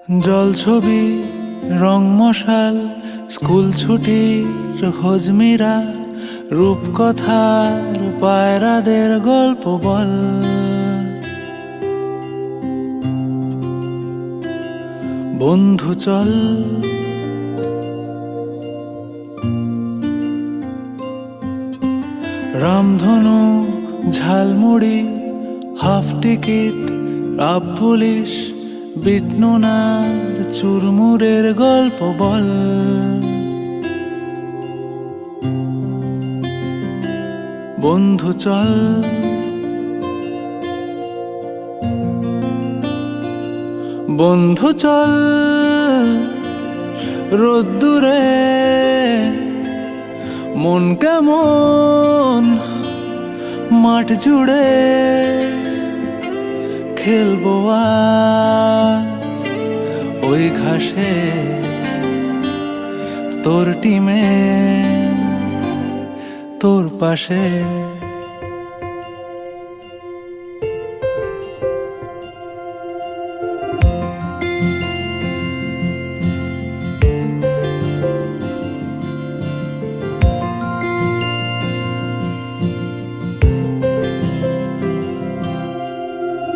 জলছবি, রং মশাল, স্কুল ছুটির হজমিরা, রূপকথার পায়রাদের গল্প বল। বন্ধু চল, রামধনু, ঝালমুড়ি, হাফ টিকিট, আপ পুলিশ, বিটনুনার চুরমুরের গল্প বল। বন্ধু চল, বন্ধু চল, রোদ্দুরে মন কেমন মাঠ জুড়ে খেলবো আজ ওই ঘাসে তোর টিমে তোর পাশে।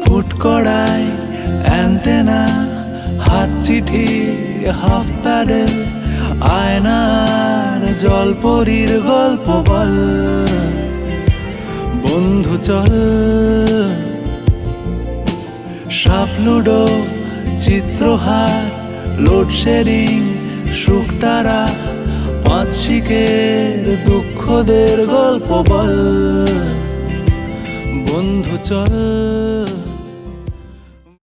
ফুটকড়াই, অ্যান্টেনা, হাত চিঠি, হাফ প্যাডেল, আয়নার জলপরীর গল্প বল। বন্ধু চল, সাপ লুডো, চিত্রহার, লোডশেডিং, শুকতারা, পাঁচ শিকের দুঃখদের গল্প বল। বন্ধু চল।